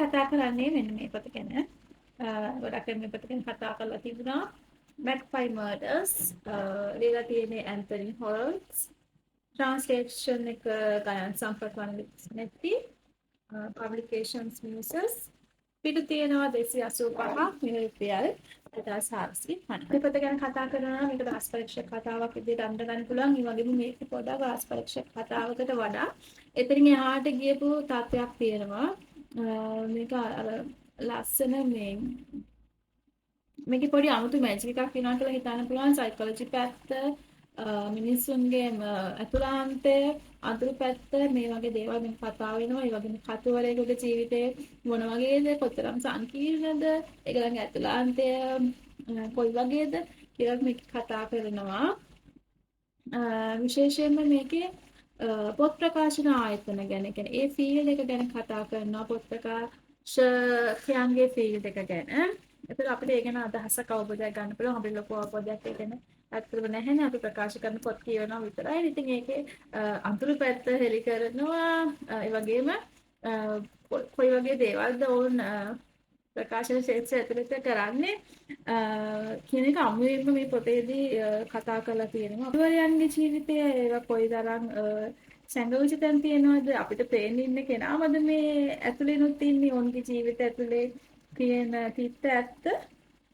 කතා කරන්නේ මෙන්න මේ පොත ගැන. ගොඩක් මේ පොත ගැන කතා කරලා තිබුණා. Magpie Murders ලියලා තියෙන්නේ ඇන්තනි හොල්ට්ස්. ට්‍රාන්ස්ලේෂන් එක ගයන් සම්පත් වනවිත්නැති පබ්ලිකේෂන්ස් මියසස් පිටු තියෙනවා 285 මිලියන රුපියල් 1450. මේ පොත ගැන කතා කරනවා මේක රස පරීක්ෂක කතාවක් විදිහට අඳගන්න පුළුවන්. ඒ වගේම මේක පොඩක් රස පරීක්ෂක කතාවකට වඩා එතනින් එහාට ගියපු තත්ත්වයක් තියෙනවා. මේක අර ලස්සන මේකේ පොඩි අමුතු මැජික් එකක් වෙනවා කියලා හිතන්න පුළුවන්. සයිකොලොජි පැත්ත, මිනිස්සුන්ගේ අතුලාන්තය, අඳුරු පැත්ත මේ වගේ දේවල් මේක කතා වෙනවා. ඒ වගේම කතුවරයෙකුගේ ජීවිතේ මොන වගේද, කොතරම් සංකීර්ණද, ඒගොල්ලන්ගේ අතුලාන්තය කොයි වගේද කියලා මේක කතා කරනවා. විශේෂයෙන්ම මේකේ පොත් ප්‍රකාශන ආයතන ගැන, කියන්නේ ඒ ෆීල්ඩ් එක ගැන කතා කරනවා. පොත් ප්‍රකාශකයන්ගේ ෆීල්ඩ් එක ගැන. ඒතර අපිට ඒ ගැන අදහසක් අවබෝධයක් ගන්න පුළුවන්. අපිට ලොකු අවබෝධයක් ඒ ගැන ඇත්තටම නැහැනේ. අපි ප්‍රකාශ කරන පොත් කියවනවා විතරයි. ඉතින් ඒකේ අඳුරු පැත්ත හෙලි කරනවා. ඒ වගේම කොයි වගේ දේවල්ද ඕන ප්‍රකාශන ක්ෂේත්‍රය ඇතුළත කරන්නේ කියන එක අමුයෙන්ම මේ පොතේදී කතා කරලා තියෙනවා. අපවරයන්ගේ ජීවිතය ඒවා කොයිතරම් සංගවිත තැන් තියෙනවද, අපිට පේන්න ඉන්න කෙනාමද මේ ඇතුළේනුත් ඉන්නේ, ඔවුන්ගේ ජීවිත ඇතුලේ තියෙන තිත්ත ඇත්ත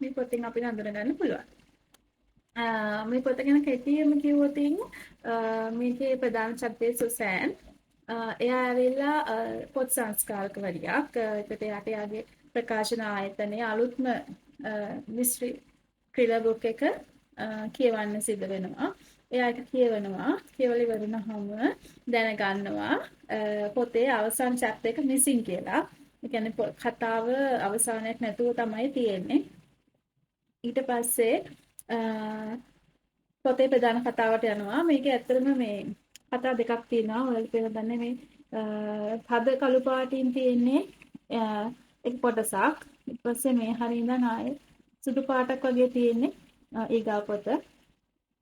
මේ පොතෙන් අපිට අඳුනගන්න පුළුවන්. මේ පොත ගැන කෙටියෙන්ම කිව්වොත් මේකේ ප්‍රධාන චරිතය සුසෑන්. එයා ඇවිල්ලා පොත් සංස්කාරකවරියක්. ඒකට එයාගේ ප්‍රකාශන ආයතනයේ අලුත්ම මිස්ට්‍රි ක්‍රිලර් බුක් එක කියවන්න සිද්ධ වෙනවා. එයා ඒක කියවනවා. කියවලා ඉවරනහම දැනගන්නවා පොතේ අවසාන චැප්ටර් එක මිසින් කියලා. ඒ කියන්නේ කතාව අවසානයක් නැතුව තමයි තියෙන්නේ. ඊට පස්සේ පොතේ ප්‍රධාන කතාවට යනවා. මේක ඇත්තටම මේ කතා දෙකක් තියෙනවා. ඔයාලට පේනදන්නේ මේ පද කළු පාටින් තියෙන්නේ එක කොටසක්. ඊට පස්සේ මේ හරිය ඉඳන් ආයේ සුදු පාටක් වගේ තියෙන්නේ ඊගා පොත.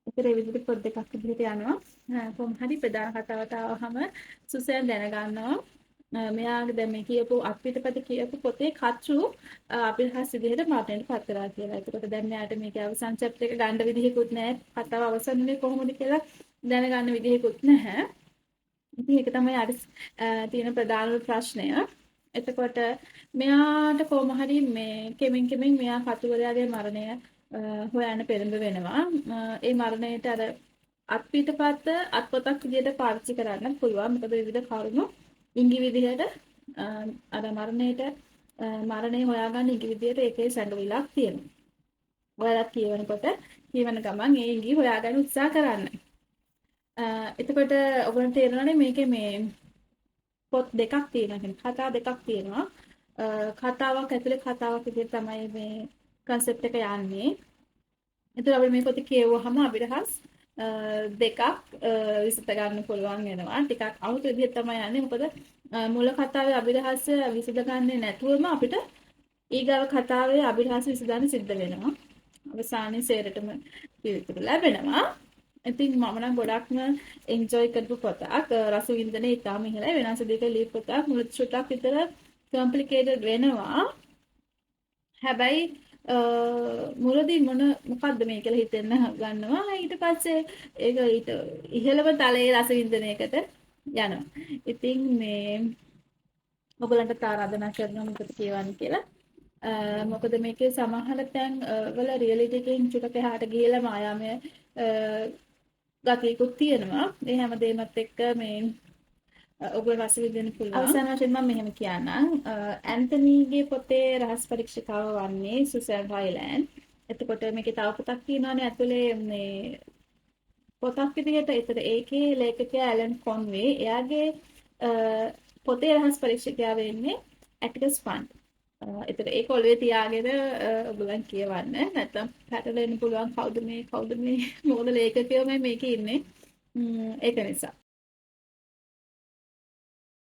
ඒතර ඒ විදිහට පොත් දෙකක් විදිහට යනවා. කොහොම හරි ප්‍රධාන කතාවට ආවහම සුසෑන් දැනගන්නවා මෙයාගේ දැන් මේ කියපු අත්පිටපත කියපු පොතේ කච්චු අපිරහස් විදිහට මරණයට පත් කරා කියලා. ඒකට දැන් මෙයාට මේකේ අවසන් චැප්ටර් එක ගන්න විදිහකුත් නැහැ. කතාව අවසන් වෙන්නේ කොහොමද කියලා දැනගන්න විදිහකුත් නැහැ. ඉතින් ඒක තමයි අර තියෙන ප්‍රධාන ප්‍රශ්නය. එතකොට මෙයාට කොහොම හරි මේ කෙමෙන් මෙයා කතුවරයාගේ මරණය හොයන්න පෙළඹ වෙනවා. ඒ මරණයට අර අත්පිටපත අත්පොතක් විදිහට පාවිච්චි කරන්න පුළුවන්. මොකද විවිධ කරුණු ඉංගි විදිහට අර මරණය හොයාගන්න ඉංගි විදිහට ඒකේ සැඟවිලක් තියෙනවා. ඔයාලත් කියවනකොට කියවන ගමන් ඒ ඉංගි හොයාගන්න උත්සාහ කරන්න. එතකොට ඔයගොල්ලන්ට තේරෙනවනේ මේකේ මේ පොත් දෙකක් තියෙනවා. කතා දෙකක් තියෙනවා. කතාවක් ඇතුලේ කතාවක් විදිහට තමයි මේ concept එක යන්නේ. ඒතර අපි මේ පොත කියවුවාම අභිරහස් දෙකක් විසඳ ගන්න පුළුවන් වෙනවා. ටිකක් අමුතු විදිහට තමයි යන්නේ. මොකද මුල කතාවේ අභිරහස් විසඳගන්නේ නැතුවම අපිට ඊගාව කතාවේ අභිරහස් විසඳන්න සිද්ධ වෙනවා. අවසානයේ සේරටම පිළිතුරු ලැබෙනවා. ඉතින් මම නම් ගොඩක්ම එන්ජොයි කරපු පොතක්. රස වින්දනය ඉතාම ඉහළයි. වෙනස් දෙයක ලියපු පොතක්. මුලට චුට්ටක් විතර කොම්ප්ලිකේටඩ් වෙනවා. හැබැයි මුලදී මොකද්ද මේ කියලා හිතෙන්න ගන්නවා. ඊට පස්සේ ඒක ඊට ඉහළම තලයේ රස වින්දනයකට යනවා. ඉතින් මේ ඔයගලන්ට ආරාධනා කරනවා මොකද කියවන්න කියලා. මොකද මේකේ සමහර තැන් වල රියැලිටි එකෙන් චුට්ටක් එහාට ගිහලා මායාමය ගතියකුත් තියෙනවා. ඒ හැමදේමත් එක්ක මේ ඔයගොල්ලෝ රස විඳින්න පුළුවන්. අවසාන වශයෙන් මම මෙහෙම කියන්නම්. ඇන්තනීගේ පොතේ රහස් පරීක්ෂකාව වන්නේ සුසෑන් රයිලෑන්ඩ්. එතකොට මේකේ තව පොතක් තියෙනවානේ ඇතුලේ මේ පොතක් විදිහට. ඒතර ඒකේ ලේඛකයා ඇලන් කොන්වේ. එයාගේ පොතේ රහස් පරීක්ෂකයා වෙන්නේ ඇටිකස් ෆන්ඩ්. ඒතර ඒක ඔළුවේ තියාගෙන ඔයගොල්ලන් කියවන්න. නැත්නම් පැටලෙන්න පුළුවන් කවුද මේ මොකද ලේඛකයෝ මේකේ ඉන්නේ. ඒක නිසා